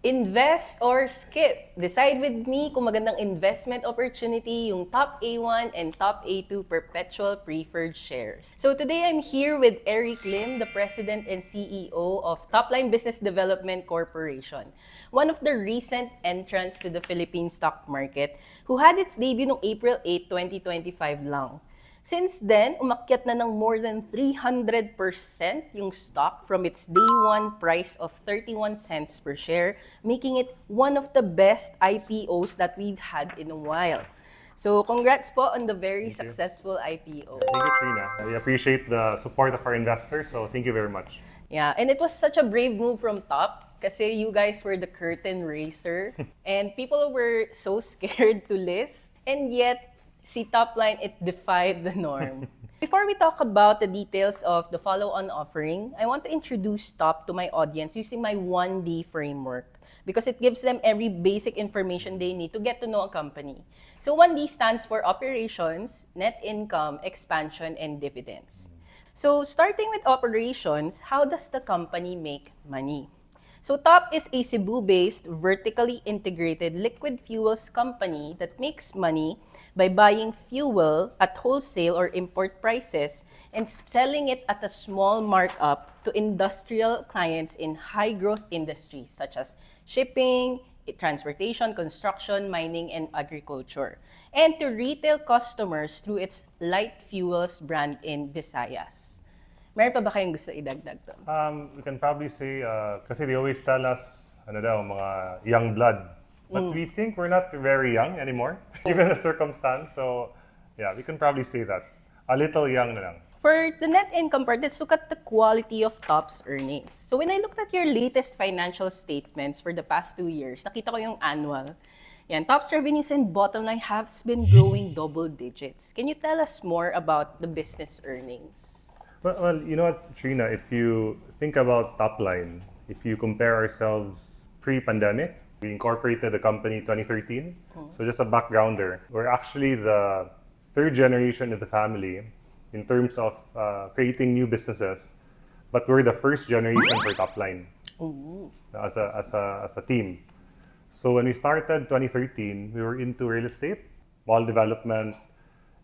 Invest or skip? Decide with me kung magandang investment opportunity yung TOPA1 and TOPA2 perpetual preferred shares. So today I'm here with Erik Lim, the President and CEO of Topline Business Development Corporation, one of the recent entrants to the Philippine stock market who had its debut noong April 8, 2025 lang. Since then, umakyat na ng more than 300% yung stock from its day one price of 31 cents per share, making it one of the best IPOs that we've had in a while. So congrats po on the very successful IPO. Thank you, Trina. We appreciate the support of our investors, so thank you very much. Yeah, and it was such a brave move from top kasi you guys were the curtain raiser and people were so scared to list, and yet si Topline, it defied the norm. Before we talk about the details of the follow-on offering, I want to introduce Top to my audience using my 1D framework because it gives them every basic information they need to get to know a company. So 1D stands for operations, net income, expansion, and dividends. So starting with operations, how does the company make money? So Top is a Cebu-based, vertically integrated liquid fuels company that makes money by buying fuel at wholesale or import prices and selling it at a small markup to industrial clients in high-growth industries such as shipping, transportation, construction, mining, and agriculture, and to retail customers through its light fuels brand in Visayas. Meron pa ba kayong gusto idagdag to? We can probably say, kasi they always tell us, mga young blood. But we think we're not very young anymore, given the circumstance. So, yeah, we can probably say that. A little young na lang. For the net income part, let's look at the quality of Top's earnings. So when I looked at your latest financial statements for the past 2 years, nakita ko yung annual. Yan, Top's revenues and bottom line have been growing double digits. Can you tell us more about the business earnings? Well, you know what, Trina, if you think about Topline, if you compare ourselves pre-pandemic, we incorporated the company 2013. So just a backgrounder, we're actually the third generation of the family in terms of creating new businesses, but we're the first generation for Topline as a team. So when we started 2013, we were into real estate, mall development,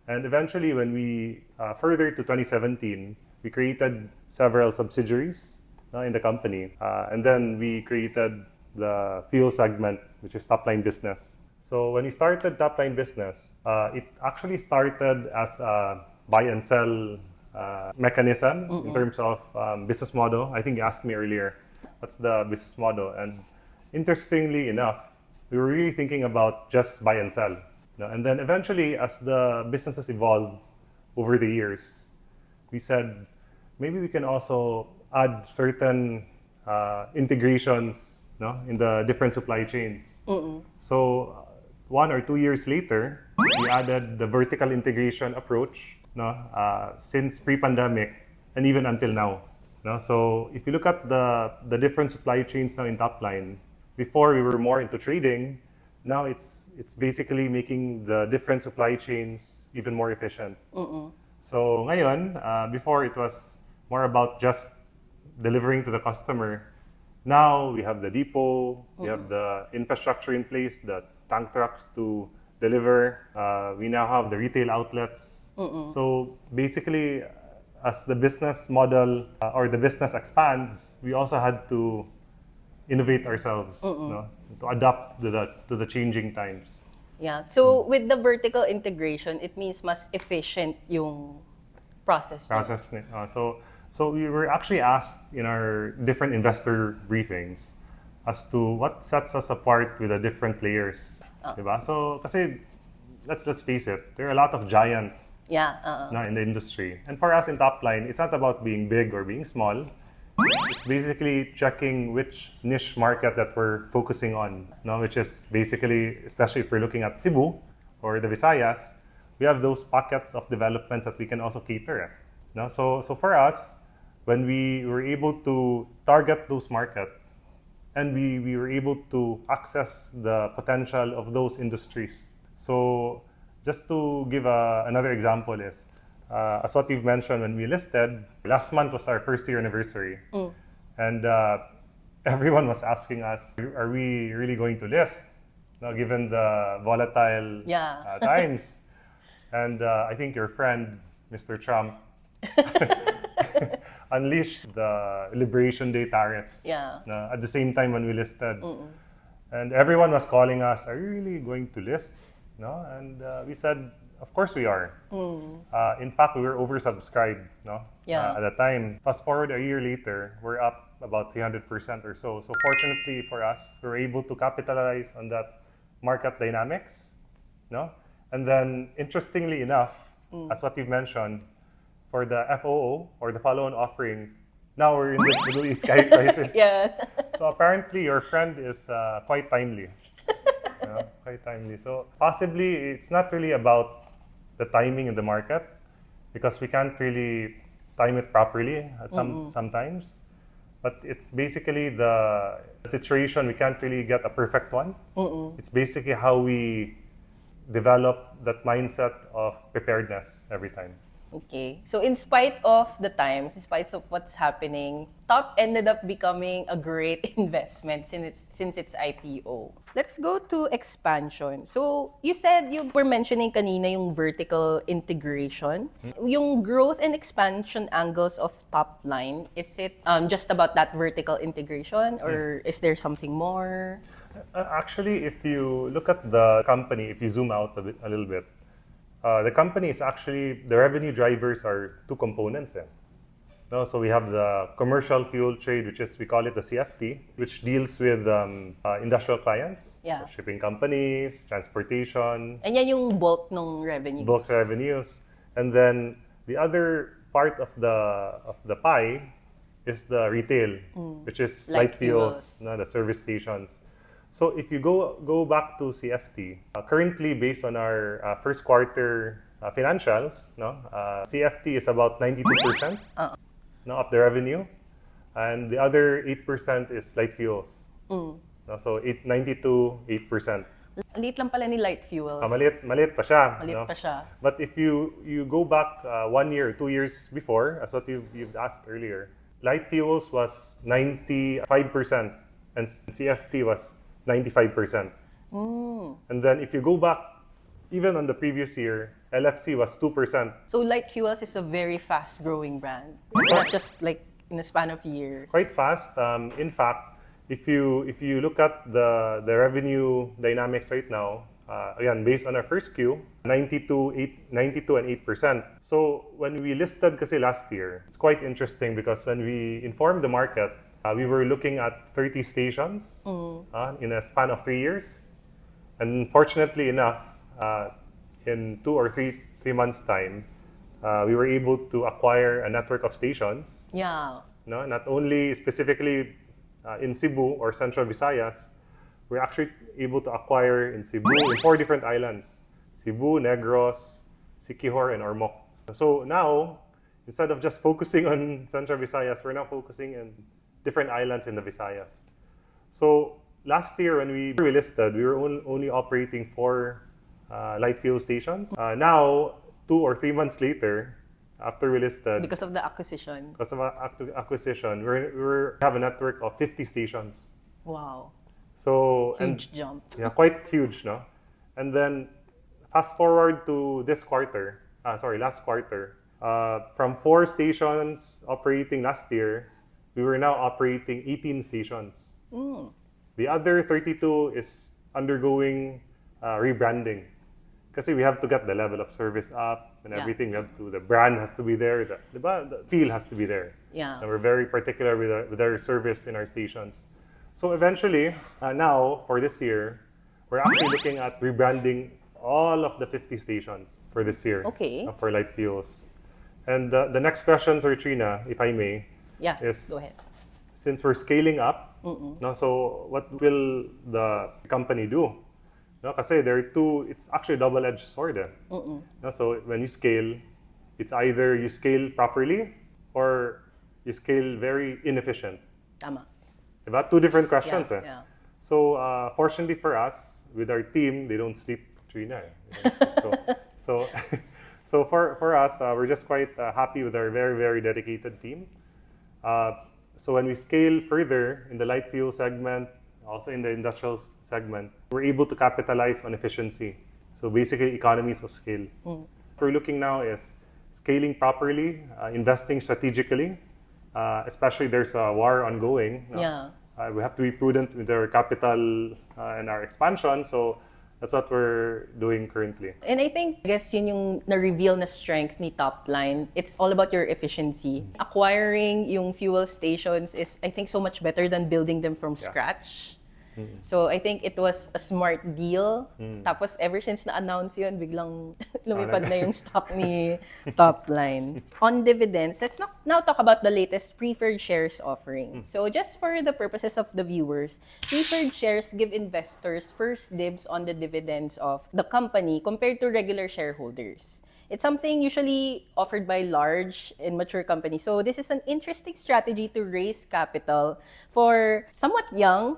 and eventually when we further to 2017, we created several subsidiaries in the company, and then we created the fuel segment, which is Topline Business. So when we started Topline Business, it actually started as a buy and sell mechanism in terms of business model. I think you asked me earlier, what's the business model? And interestingly enough, we were really thinking about just buy and sell. And then eventually, as the businesses evolved over the years, we said, maybe we can also add certain integrations in the different supply chains. So 1 or 2 years later, we added the vertical integration approach since pre-pandemic and even until now. So if you look at the different supply chains now in Topline, before we were more into trading, now it's basically making the different supply chains even more efficient. So ngayon, before it was more about just delivering to the customer. Now we have the depot, we have the infrastructure in place, the tank trucks to deliver. We now have the retail outlets. So basically, as the business model or the business expands, we also had to innovate ourselves to adapt to the changing times. Yeah. So with the vertical integration, it means mas efficient yung process. So we were actually asked in our different investor briefings as to what sets us apart with the different players. Diba? So kasi let's face it, there are a lot of giants in the industry. And for us in Topline, it's not about being big or being small. It's basically checking which niche market that we're focusing on, which is basically, especially if we're looking at Cebu or the Visayas, we have those pockets of developments that we can also cater at. So for us, when we were able to target those markets and we were able to access the potential of those industries. So just to give another example is, as what you've mentioned when we listed, last month was our first year anniversary. And everyone was asking us, are we really going to list? Now, given the volatile times. And I think your friend, Mr. Trump, unleashed the Liberation Day tariffs at the same time when we listed. And everyone was calling us, are you really going to list? No? And we said, of course we are. In fact, we were oversubscribed at the time. Fast forward a year later, we're up about 300% or so. So fortunately for us, we were able to capitalize on that market dynamics. No? And then, interestingly enough, as what you've mentioned, for the FOO or the follow-on offering, now we're in this Middle East crisis. So apparently, your friend is quite timely. Quite timely. So possibly, it's not really about the timing in the market because we can't really time it properly at sometimes. But it's basically the situation. We can't really get a perfect one. It's basically how we develop that mindset of preparedness every time. Okay. So in spite of the times, in spite of what's happening, Top ended up becoming a great investment since its IPO. Let's go to expansion. So you said you were mentioning kanina yung vertical integration. Yung growth and expansion angles of Top line, is it just about that vertical integration or is there something more? Actually, if you look at the company, if you zoom out a little bit, the company is actually, the revenue drivers are two components. No, so we have the commercial fuel trade, which is, we call it the CFT, which deals with industrial clients, so shipping companies, transportation. And yan yung bulk ng revenues. Bulk revenues. And then the other part of the pie is the retail, which is light fuels, no, the service stations. So if you go back to CFT, currently based on our first quarter financials, CFT is about 92% of the revenue, and the other 8% is light fuels. So 92, 8%. Maliit lang pala ni light fuels. Maliit pa siya. Maliit pa siya. But if you go back 1 year, 2 years before, as what you've asked earlier, light fuels was 95% and CFT was 95%. And then if you go back, even on the previous year, LFC was 2%. So light fuels is a very fast-growing brand. It's not just like in a span of years. Quite fast. In fact, if you look at the revenue dynamics right now, again, based on our first Q, 92 and 8%. So when we listed kasi last year, it's quite interesting because when we informed the market, we were looking at 30 stations in a span of 3 years. And fortunately enough, in 2 or 3 months' time, we were able to acquire a network of stations. Yeah. No, not only specifically in Cebu or Central Visayas, we're actually able to acquire in Cebu in 4 different islands: Cebu, Negros, Siquijor, and Ormoc. So now, instead of just focusing on Central Visayas, we're now focusing on different islands in the Visayas. So last year when we listed, we were only operating 4 light fuel stations. Now, 2 or 3 months later, after we listed, because of the acquisition. Because of acquisition, we have a network of 50 stations. Wow. So huge jump. Yeah, quite huge, no? And then fast forward to last quarter. From 4 stations operating last year, we were now operating 18 stations. The other 32 is undergoing rebranding. Because we have to get the level of service up and everything. The brand has to be there, the feel has to be there. Yeah. And we're very particular with our service in our stations. So eventually, now for this year, we're actually looking at rebranding all of the 50 stations for this year. Okay. For light fuels. And the next question, Sir Trina, if I may, is go ahead. Since we're scaling up, so what will the company do? Kasi there are it's actually a double-edged sword. So when you scale, it's either you scale properly or you scale very inefficient. Tama. About 2 different questions. Yeah. So fortunately for us, with our team, they don't sleep, Trina. So for us, we're just quite happy with our very, very dedicated team. So when we scale further in the light fuel segment, also in the industrial segment, we're able to capitalize on efficiency. So basically economies of scale. What we're looking now is scaling properly, investing strategically, especially there's a war ongoing. No? Yeah. We have to be prudent with our capital and our expansion. So that's what we're doing currently. And I think, I guess yun yung na-reveal na strength ni Topline. It's all about your efficiency. Acquiring yung fuel stations is, I think, so much better than building them from scratch. So I think it was a smart deal. Tapos ever since na-announce yun, biglang lumipad na yung stock ni Topline. On dividends, let's now talk about the latest preferred shares offering. So just for the purposes of the viewers, preferred shares give investors first dibs on the dividends of the company compared to regular shareholders. It's something usually offered by large and mature companies. So this is an interesting strategy to raise capital for somewhat young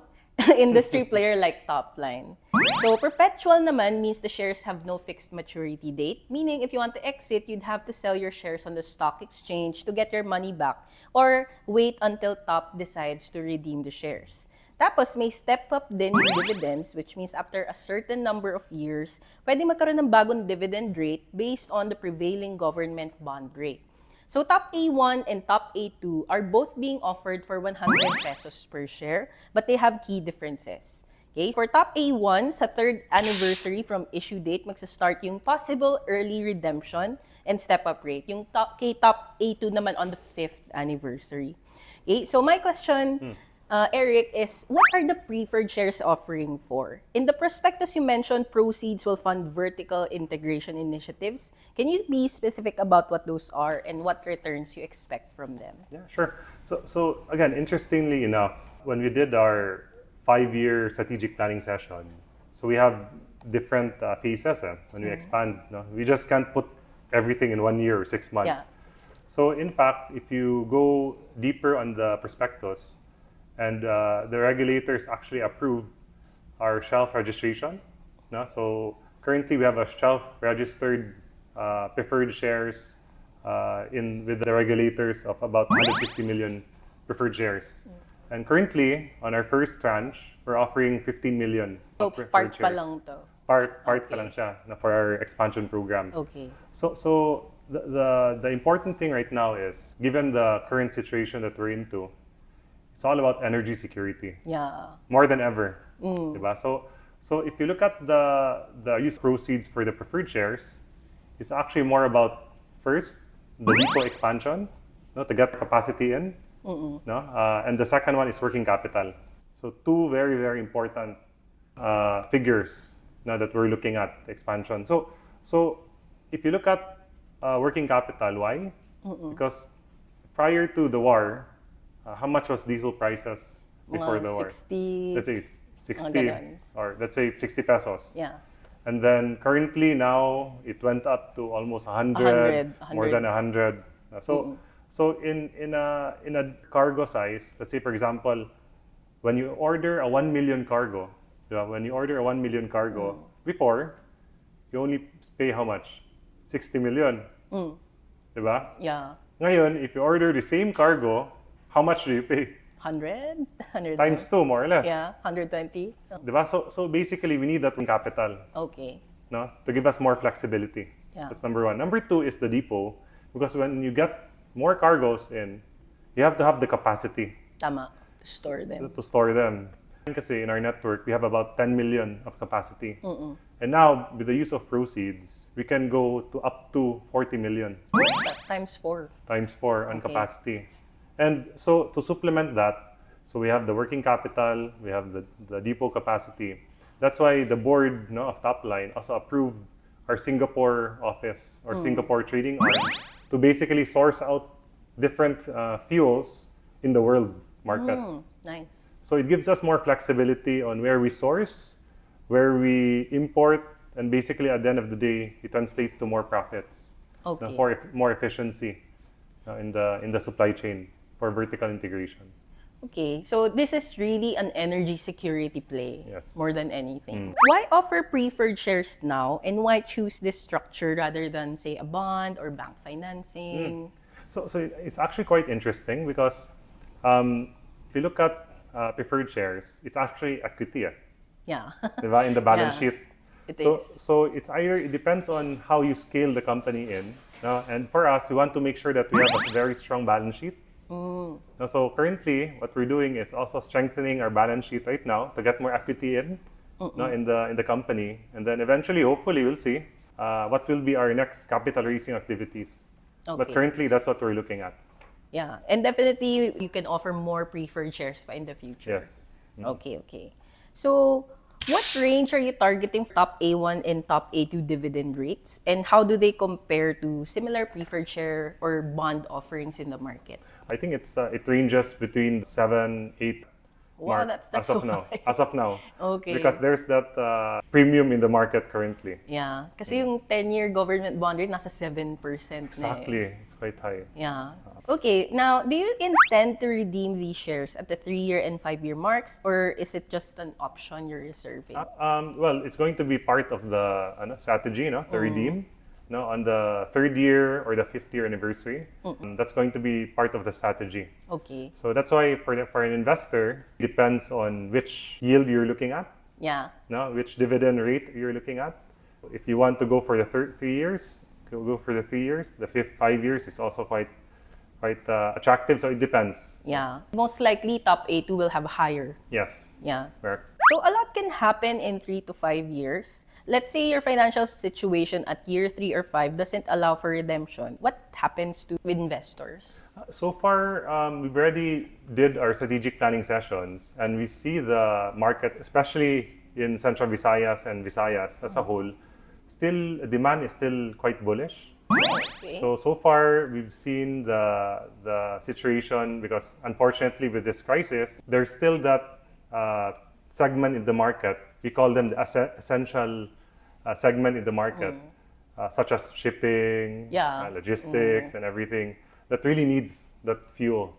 industry player like Topline. So perpetual naman means the shares have no fixed maturity date, meaning if you want to exit, you'd have to sell your shares on the stock exchange to get your money back or wait until Top decides to redeem the shares. Tapos may step up din yung dividends, which means after a certain number of years, pwede magkaroon ng bagong dividend rate based on the prevailing government bond rate. So TOPA1 and TOPA2 are both being offered for 100 pesos per share, but they have key differences. Okay? For TOPA1, sa third anniversary from issue date, magsa-start yung possible early redemption and step-up rate. Yung TOPA2 naman on the fifth anniversary. Okay? So my question, Eric, is what are the preferred shares offering for? In the prospectus, you mentioned proceeds will fund vertical integration initiatives. Can you be specific about what those are and what returns you expect from them? Yeah, sure. So again, interestingly enough, when we did our 5-year strategic planning session, so we have different phases when we expand. No? We just can't put everything in 1 year or 6 months. Yeah. So in fact, if you go deeper on the prospectus, and the regulators actually approved our shelf registration. No? So currently we have a shelf-registered preferred shares with the regulators of about 150 million preferred shares. And currently, on our first tranche, we're offering 15 million So preferred part pa shares. lang to. Part pa lang siya na for our expansion program. Okay. So the important thing right now is, given the current situation that we're into, it's all about energy security. Yeah. More than ever. Diba? So if you look at the use proceeds for the preferred shares, it's actually more about, first, the depot expansion, no, to get capacity in. No? And the second one is working capital. So two very, very important figures now that we're looking at expansion. So if you look at working capital, why? Because prior to the war, how much was diesel prices before the war? 60. Let's say 60 ganun. or let's say 60 pesos. Yeah. And then currently now it went up to almost 100, 100. more than 100. So in a cargo size, let's say for example, when you order a 1 million cargo, before you only pay how much? 60 million. Diba? Yeah. Ngayon, if you order the same cargo, how much do you pay? 100? 100 Times 2, more or less. Yeah, 120. Oh, Diba? So basically, we need that capital, okay. no, to give us more flexibility. Yeah. That's number one. Number two is the depot, because when you get more cargoes in, you have to have the capacity Tama. To store them. to store them. Kasi in our network, we have about 10 million of capacity. And now, with the use of proceeds, we can go to up to 40 million. Times 4. Times 4 on Okay. capacity. And so to supplement that, so we have the working capital, we have the depot capacity. That's why the board, no, of Topline also approved our Singapore office or Singapore trading arm to basically source out different fuels in the world market. Nice. So it gives us more flexibility on where we source, where we import, and basically at the end of the day, it translates to more profits, Okay. for more efficiency in the supply chain for vertical integration. Okay, so this is really an energy security play, Yes. more than anything. Why offer preferred shares now, and why choose this structure rather than, say, a bond or bank financing? So it's actually quite interesting because If you look at preferred shares, it's actually equity, Yeah. diba, in the balance Yeah, sheet. it So, is. so it depends on how you scale the company in. No? And for us, we want to make sure that we have a very strong balance sheet. No? So currently, what we're doing is also strengthening our balance sheet right now to get more equity in, no, in the company, and then eventually, hopefully, we'll see what will be our next capital raising activities. But Okay. currently, that's what we're looking at. Yeah, and definitely you can offer more preferred shares pa in the future. Yes. Okay, okay. So, what range are you targeting for top A1 and top A2 dividend rates? And how do they compare to similar preferred share or bond offerings in the market? I think it ranges between 7, 8 Wow, mark that's as of so now. high. As of now, Okay. because there's that premium in the market currently. Yeah, kasi yung 10-year government bond rate nasa 7% na eh. Exactly, it's quite high. Yeah. Okay, now, do you intend to redeem these shares at the 3-year and 5-year marks, or is it just an option you're reserving? Well, it's going to be part of the strategy, no, to redeem, no, on the 3rd year or the 5th year anniversary. That's going to be part of the strategy. Okay. So that's why for an investor, it depends on which yield you're looking at, Yeah. no, which dividend rate you're looking at. If you want to go for the 3 years, go for the 3 years. The 5 years is also quite attractive. So it depends. Yeah. Most likely, top A2 will have higher. Yes. Yeah. Correct. So a lot can happen in 3 to 5 years. Let's say your financial situation at year 3 or 5 doesn't allow for redemption. What happens to investors? So far, we've already did our strategic planning sessions, and we see the market, especially in Central Visayas and Visayas as a whole, still demand is still quite bullish. Okay. So far, we've seen the situation because unfortunately with this crisis, there's still that segment in the market. We call them the essential segment in the market, such as shipping, Yeah. logistics, and everything that really needs that fuel.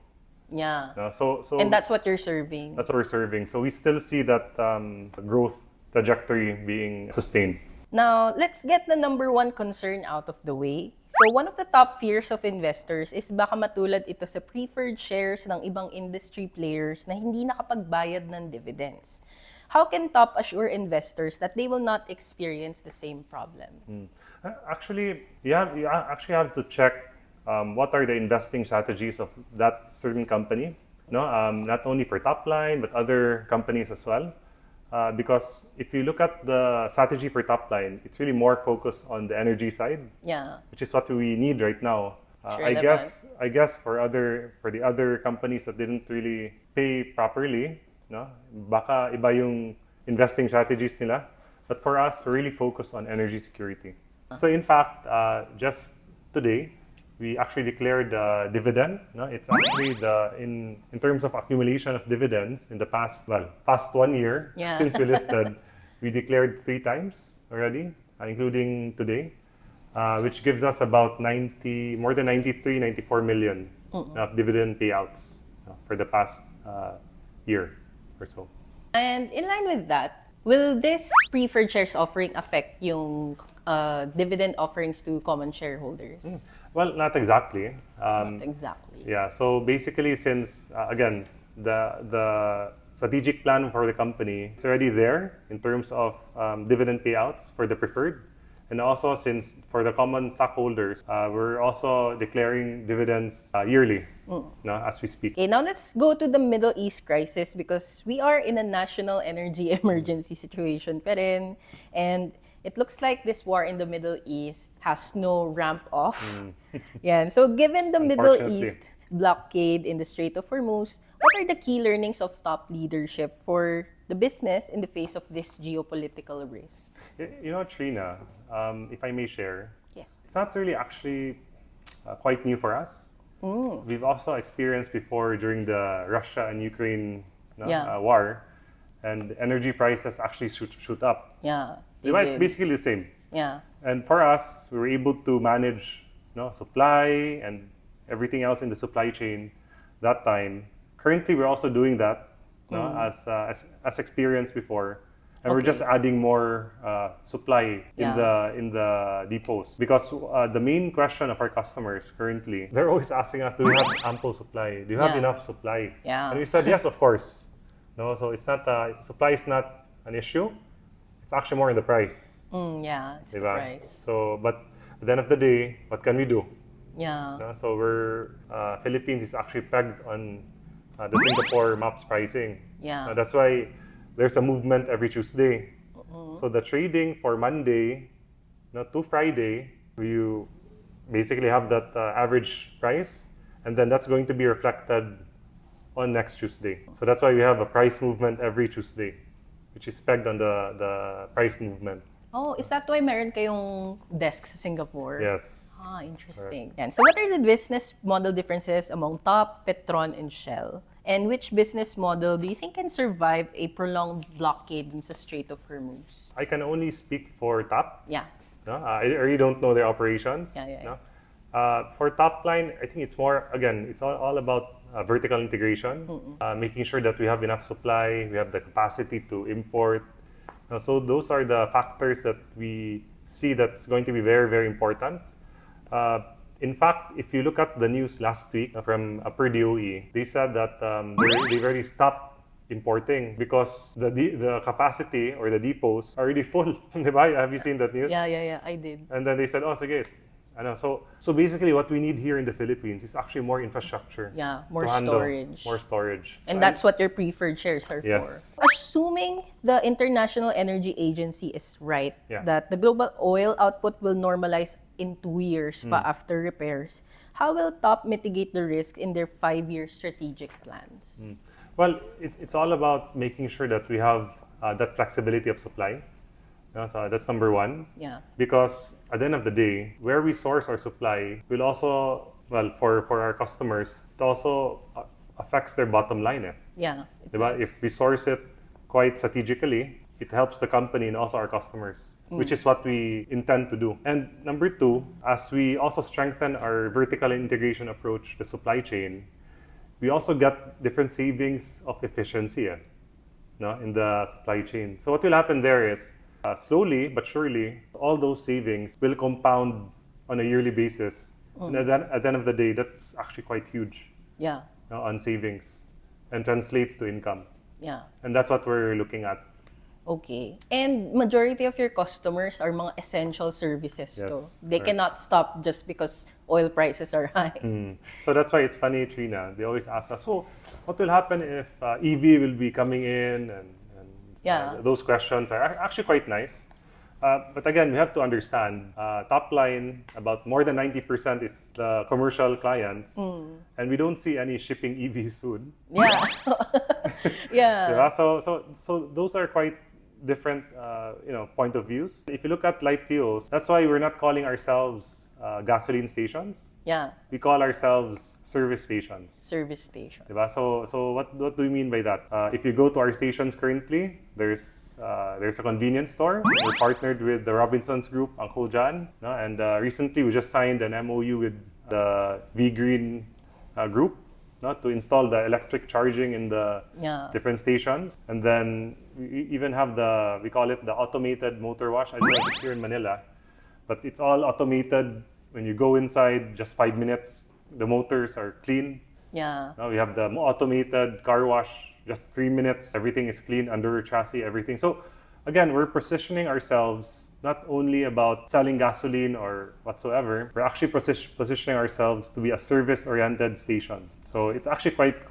Yeah. So And that's what you're serving. that's what we're serving. So we still see that growth trajectory being sustained. Now, let's get the number one concern out of the way. So, one of the top fears of investors is baka matulad ito sa preferred shares ng ibang industry players na hindi nakapagbayad ng dividends. How can TOP assure investors that they will not experience the same problem? Actually, you actually have to check what are the investing strategies of that certain company. No, not only for top line but other companies as well. Because if you look at the strategy for top line, it's really more focused on the energy side, Yeah. which is what we need right now. It's I guess for the other companies that didn't really pay properly, no, baka iba yung investing strategies nila. But for us, we're really focused on energy security. So in fact, just today, we actually declared dividend. No, it's actually in terms of accumulation of dividends in the past 1 year Yeah. since we listed, we declared 3 times already, including today, which gives us about more than 94 million of dividend payouts for the past year or so. And in line with that, will this preferred shares offering affect yung dividend offerings to common shareholders? Well, not exactly. Not exactly. Yeah, so basically, since again, the strategic plan for the company, it's already there in terms of dividend payouts for the preferred. And also, since for the common stockholders, we're also declaring dividends yearly, no, as we speak. Okay, now let's go to the Middle East crisis because we are in a national energy emergency situation pa rin. And it looks like this war in the Middle East has no ramp off. Yeah, so given the Middle Unfortunately. East blockade in the Strait of Hormuz, what are the key learnings of top leadership for the business in the face of this geopolitical risk? You know, Trina, if I may share, Yes. it's not really actually quite new for us. We've also experienced before during the Russia and Ukraine Yeah. war, and energy prices actually shoot up. Yeah. Diba? It's did. basically the same. Yeah. And for us, we were able to manage supply and everything else in the supply chain that time. Currently, we're also doing that as experienced before. and we're just adding more supply Yeah. in the depots, because the main question of our customers currently, they're always asking us, do we have ample supply? Do you have Yeah. enough supply? Yeah. And we said yes, of course. No, so it's not supply is not an issue. It's actually more in the price. Yeah, it's the Diba? price. So, but at the end of the day, what can we do? Yeah. No? So we're Philippines is actually pegged on the Singapore MAPS pricing. Yeah. That's why there's a movement every Tuesday. So the trading for Monday, to Friday, you basically have that average price, and then that's going to be reflected on next Tuesday. So that's why we have a price movement every Tuesday, which is pegged on the price movement. Oh, is that why meron kayong desk sa Singapore? Yes. Ah, interesting. Yan. So what are the business model differences among TOP, Petron, and Shell? And which business model do you think can survive a prolonged blockade dun sa Strait of Hormuz? I can only speak for TOP. Yeah. No? I really don't know their operations. Yeah. No? For top line, I think it's more, again, it's all about vertical integration, making sure that we have enough supply, we have the capacity to import. So those are the factors that we see that's going to be very, very important. In fact, if you look at the news last week from Upper DOE, they said that they've already stopped importing because the capacity or the depots are already full. Diba? Have you seen that news? Yeah, I did. And then they said, oh, sige, so basically what we need here in the Philippines is actually more infrastructure. Yeah, more to handle storage. More storage. And So that's what your preferred shares are Yes. for. Assuming the International Energy Agency is right, Yeah. that the global oil output will normalize in 2 years pa after repairs, how will TOP mitigate the risk in their 5-year strategic plans? Well, it's all about making sure that we have that flexibility of supply. So that's number one. Yeah. Because at the end of the day, where we source our supply will also, well, for our customers, it also affects their bottom line. Yeah. it Diba? does. If we source it quite strategically, it helps the company and also our customers, which is what we intend to do. And number two, as we also strengthen our vertical integration approach, the supply chain, we also get different savings of efficiency in the supply chain. So what will happen there is, slowly but surely, all those savings will compound on a yearly basis. And at the end of the day, that's actually quite huge Yeah. on savings and translates to income. Yeah. And that's what we're looking at. Okay. And majority of your customers are mga essential services Yes, to. They correct. cannot stop just because oil prices are high. So that's why it's funny, Trina. They always ask us, so what will happen if EV will be coming in? And Yeah. those questions are actually quite nice. But again, we have to understand, top line, about more than 90% is the commercial clients. And we don't see any shipping EV soon. Yeah. Yeah. Diba? So those are quite different point of views. If you look at light fuels, that's why we're not calling ourselves gasoline stations. Yeah. We call ourselves service stations. Service station. Diba? So what do we mean by that? If you go to our stations currently, there's a convenience store. We're partnered with the Robinsons Group, Uncle John, no? And recently we just signed an MOU with the V Green Group, no? To install the electric charging in the Yeah. different stations. And then we even have we call it the automated motor wash. I don't know if it's here in Manila, but it's all automated. When you go inside, just 5 minutes, the motors are clean. Yeah. Now we have the automated car wash, just 3 minutes, everything is clean, under chassis, everything. So again, we're positioning ourselves not only about selling gasoline or whatsoever, we're actually positioning ourselves to be a service-oriented station. So it's actually quite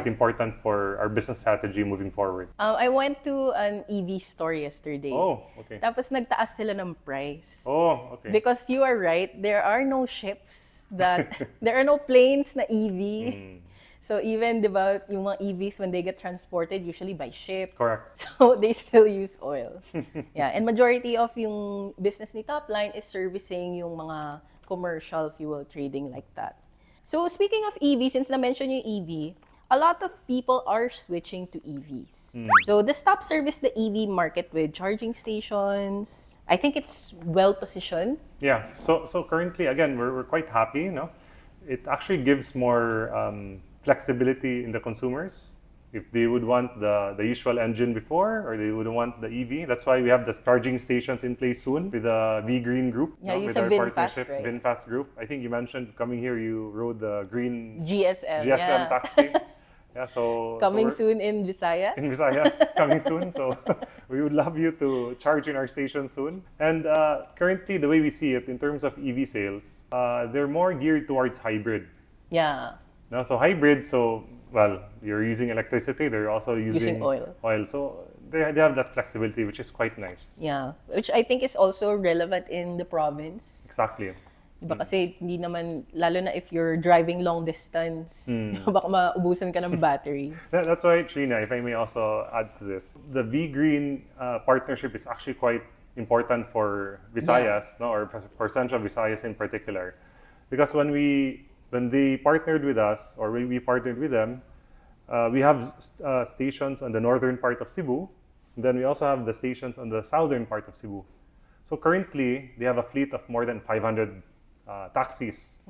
important for our business strategy moving forward. I went to an EV store yesterday. Oh, okay. Tapos nagtaas sila ng price. Oh, okay. Because you are right, there are no ships there are no planes na EV. So even, di ba, yung mga EVs, when they get transported, usually by ship. Correct. So they still use oil. Yeah, and majority of yung business ni Topline is servicing yung mga commercial fuel trading like that. So speaking of EV, since na-mention yung EV, a lot of people are switching to EVs. So the Stop service the EV market with charging stations. I think it's well positioned. Yeah. So currently, again, we're quite happy. It actually gives more flexibility in the consumers. if they would want the usual engine before or they would want the EV. That's why we have the charging stations in place soon with the V-Green group. Yeah, you with said our VinFast, partnership, right? VinFast group. I think you mentioned coming here, you rode the green GSM, GSM yeah. taxi. Yeah, so Coming we're soon in Visayas. in Visayas, coming soon. So we would love you to charge in our station soon. And currently, the way we see it in terms of EV sales, they're more geared towards hybrid. Yeah. No, so hybrid, well, you're using electricity, they're also using oil. So they have that flexibility, which is quite nice. Yeah. Which I think is also relevant in the province. Exactly. Diba kasi hindi naman, lalo na if you're driving long distance, baka maubusan ka ng battery. That's why, Trina, if I may also add to this, the V-Green partnership is actually quite important for Visayas, no, or for Central Visayas in particular. Because when they partnered with us, or when we partnered with them, we have stations on the northern part of Cebu, and then we also have the stations on the southern part of Cebu. So currently, they have a fleet of more than 500 taxis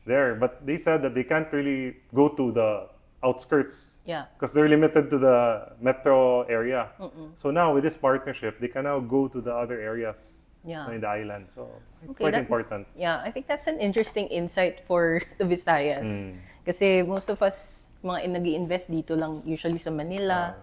there, but they said that they can't really go to the outskirts because they're limited to the metro area. So now with this partnership, they can now go to the other areas in the island. So it's quite important. Yeah, I think that's an interesting insight for the Visayas. Kasi most of us, mga nag-i-invest dito lang usually sa Manila.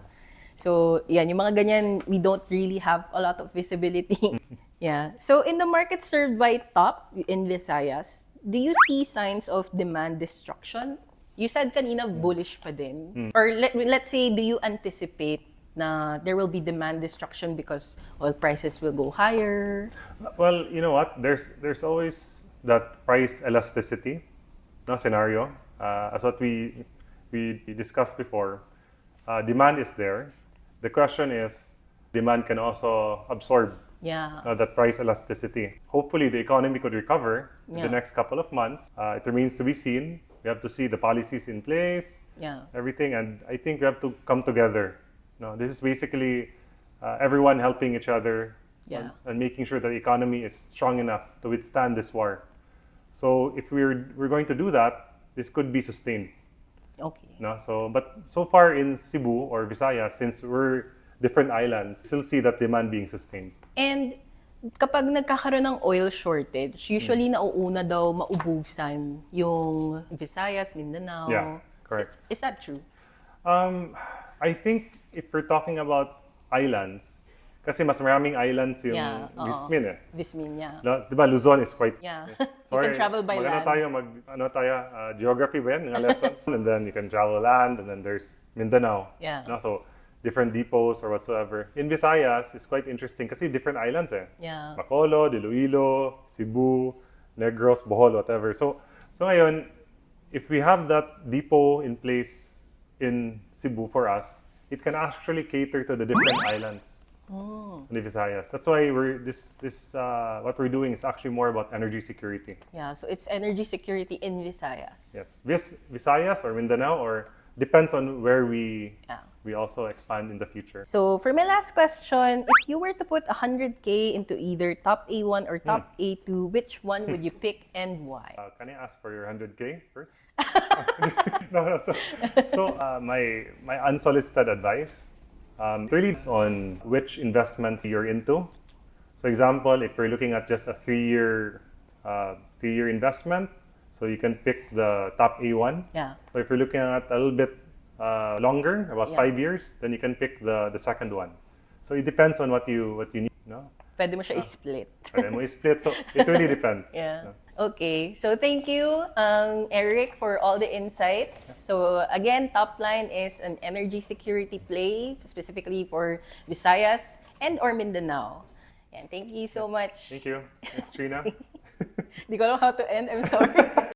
So, yan, yung mga ganyan, we don't really have a lot of visibility. Yeah. So, in the market served by TOP in Visayas, do you see signs of demand destruction? You said kanina bullish pa din. Or let's say, do you anticipate na there will be demand destruction because oil prices will go higher? Well, you know what? There's always that price elasticity scenario. As what we discussed before, demand is there. The question is, demand can also absorb that price elasticity. Hopefully, the economy could recover in the next couple of months. It remains to be seen. We have to see the policies in place, everything, and I think we have to come together. This is basically everyone helping each other and making sure that the economy is strong enough to withstand this war. So if we're going to do that, this could be sustained. Okay. But so far in Cebu or Visayas, since we're different islands, still see that demand being sustained. And kapag nagkakaroon ng oil shortage, usually nauuna daw maubusan yung Visayas, Mindanao. Yeah, correct. Is that true? I think if we're talking about islands, kasi mas maraming islands yung Vismin eh. Vismin, yeah. Diba, Luzon is quite... Yeah. Sorry, you can travel by land. Geography ba yan, lessons? And then you can travel land, and then there's Mindanao. Yeah. So, different depots or whatsoever. In Visayas, it's quite interesting kasi different islands eh. Yeah. Bacolod, Iloilo, Cebu, Negros, Bohol, whatever. So ngayon, if we have that depot in place in Cebu for us, it can actually cater to the different islands in the Visayas. That's why what we're doing is actually more about energy security. Yeah, so it's energy security in Visayas. Yes, Visayas or Mindanao, or depends on where we also expand in the future. So for my last question, if you were to put 100K into either TOPA1 or TOPA2, which one would you pick and why? Can I ask for your 100K first? No. So my unsolicited advice really is on which investments you're into. So example, if you're looking at just a 3-year investment, so you can pick the TOPA1. Yeah. So if you're looking at a little bit longer, about 5 years, then you can pick the second one. So it depends on what you need. Pwede mo siya i-split. Pwede mo i-split. So it really depends. Yeah. Okay. So thank you, Eric, for all the insights. So again, Topline is an energy security play, specifically for Visayas and or Mindanao. And thank you so much. Thank you. Thanks, Trina. Di ko alam how to end. I'm sorry.